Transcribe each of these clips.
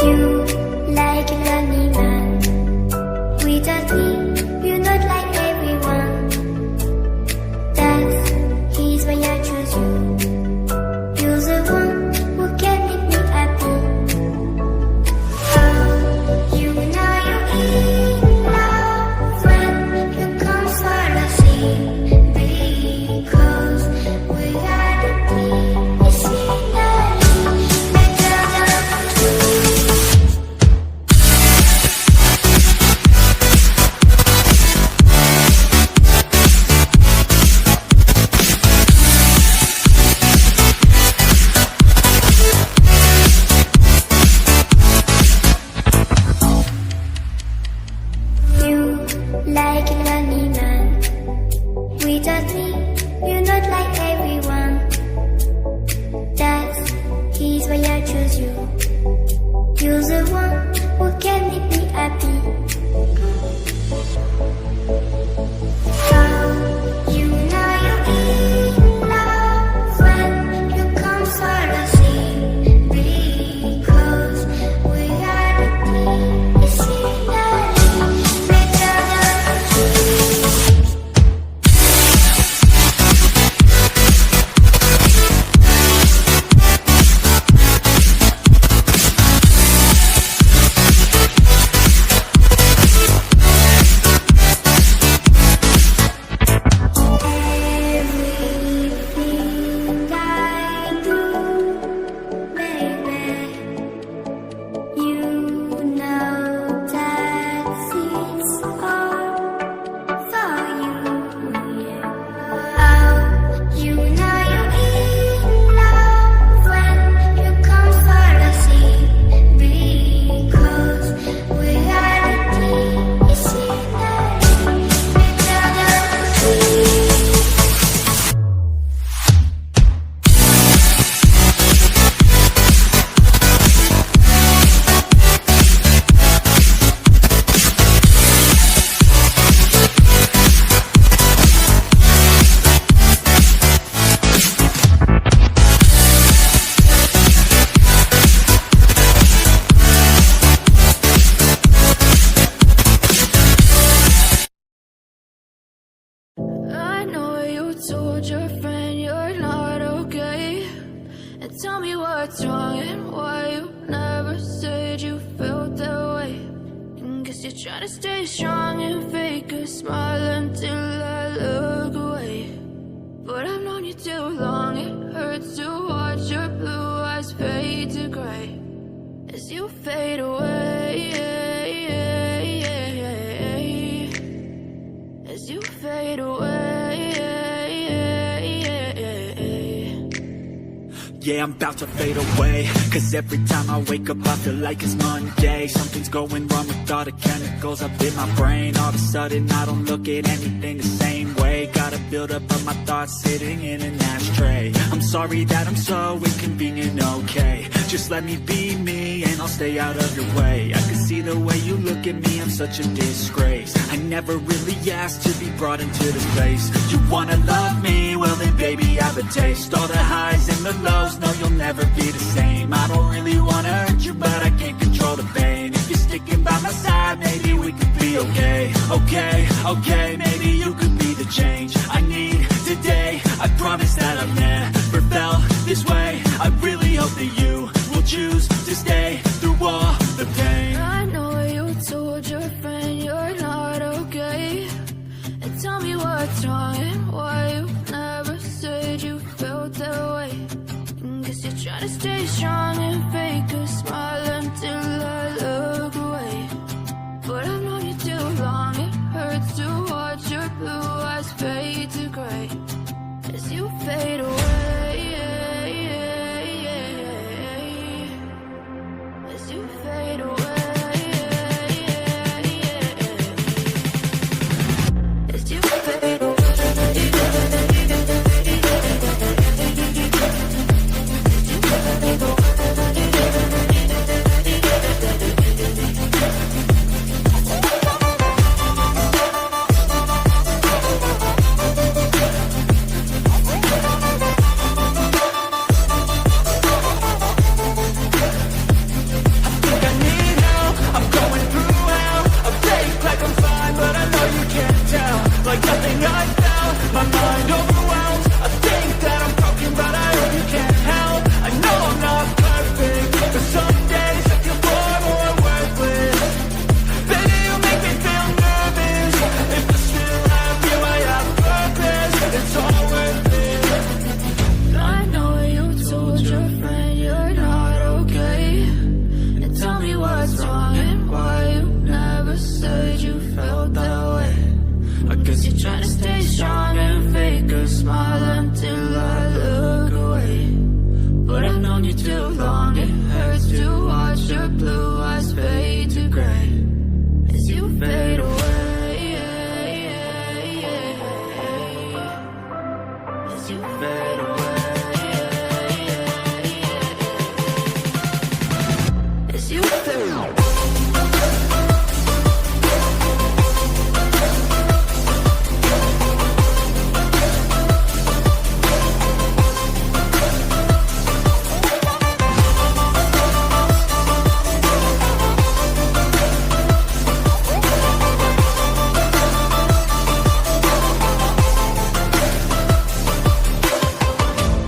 You like a lonely man. Without me, you're not like everyone. That's his why I choose you. You're the one who can make me happy. Oh, you know you're in love when you come for the sea. Because we are the like a lonely man. Without me, you're not like everyone. That's his why I choose you. You're the one who can make me happy. Oh, you know you're in love when you come for the sea. Because we are the told your friend you're not okay, and tell me what's wrong and why you never said you felt that way. And guess you're trying to stay strong and fake a smile until I look away. But I've known you too long, it hurts to watch your blue eyes fade to gray as you fade away, as you fade away. Yeah, I'm about to fade away, cause every time I wake up I feel like it's Monday. Something's going wrong with all the chemicals up in my brain. All of a sudden I don't look at anything the same way. Gotta build up of my thoughts sitting in an ashtray. I'm sorry that I'm so inconvenient, okay. Just let me be me and I'll stay out of your way. I can see the way you look at me, I'm such a disgrace. I never really asked to be brought into this place. You wanna love me? Well then baby I have a taste. All the highs and the lows, no you'll never be the same. I don't really wanna hurt you but I can't control the pain. If you're sticking by my side maybe we could be okay. Okay, maybe you could be the change I need today. I promise that I've never felt this way. I really hope that you will choose to stay through all the pain. I know you told your friend you're not okay, and tell me what's wrong and why you never said you felt that way. And guess you're trying to stay strong and fake a smile until I look away. But I've known you too long, it hurts to watch your guess you feel.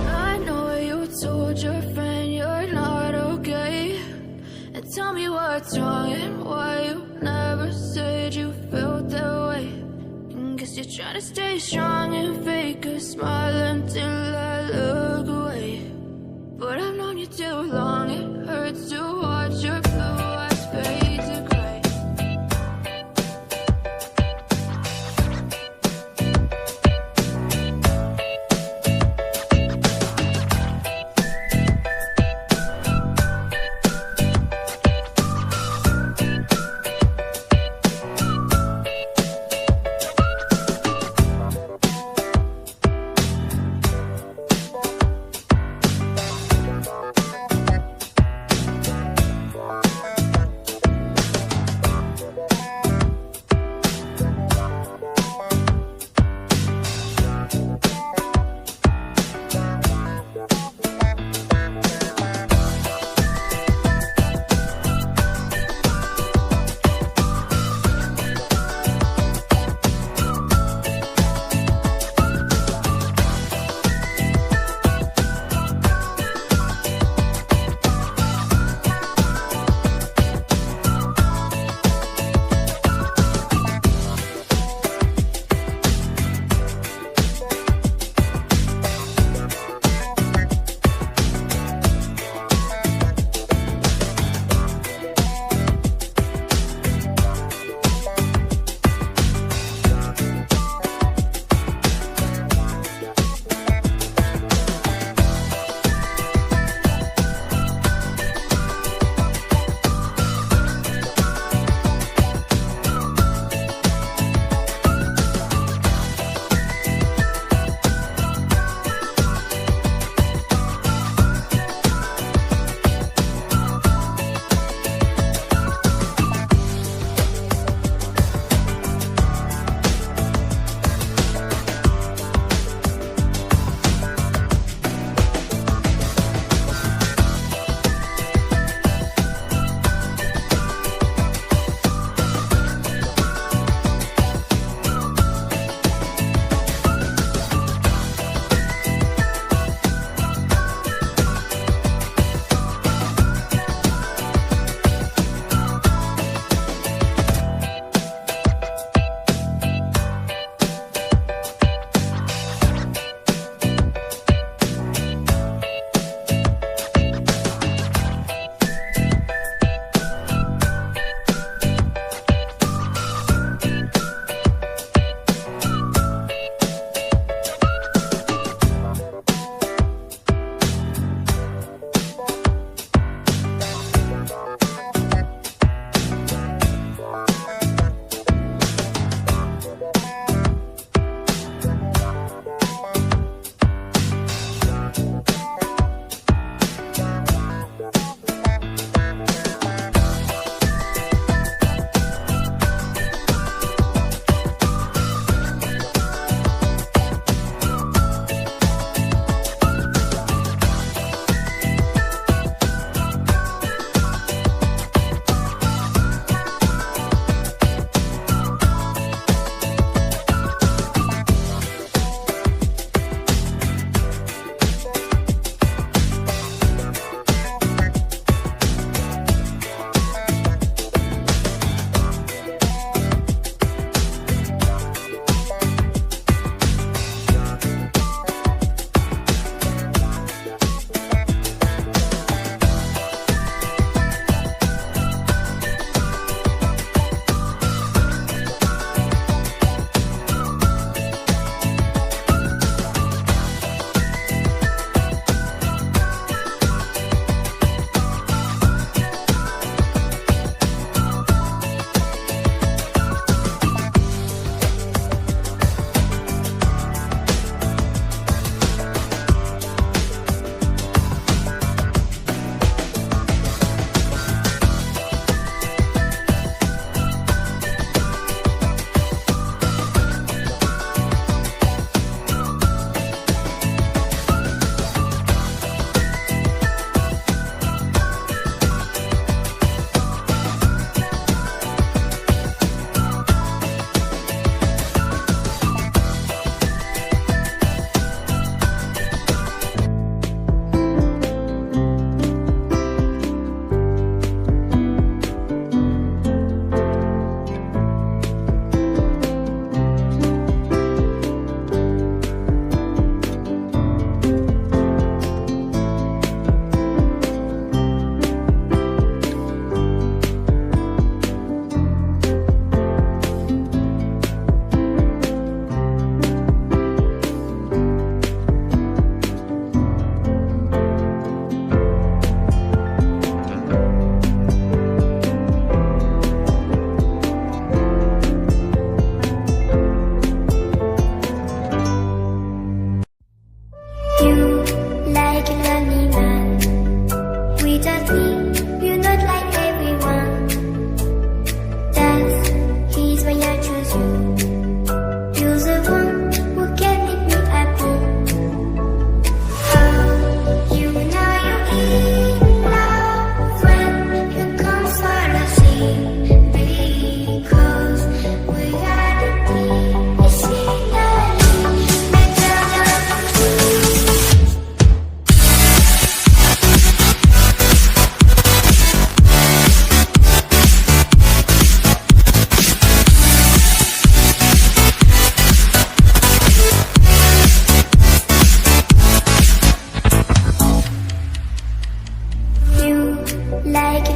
I know you told your friend you're not okay. And tell me what's wrong and why you never said you felt that way. And guess you're trying to stay strong and fake a smile until I look away. But I've known you too long, it hurts to watch your blue eyes fade to gray.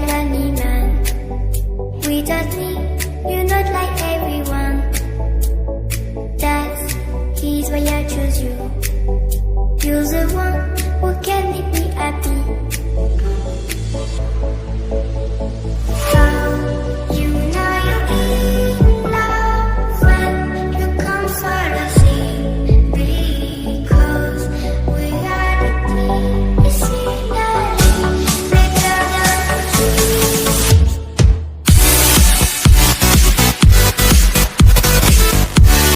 like Running Man. Without me, you're not like everyone. That's why I choose you. You're the one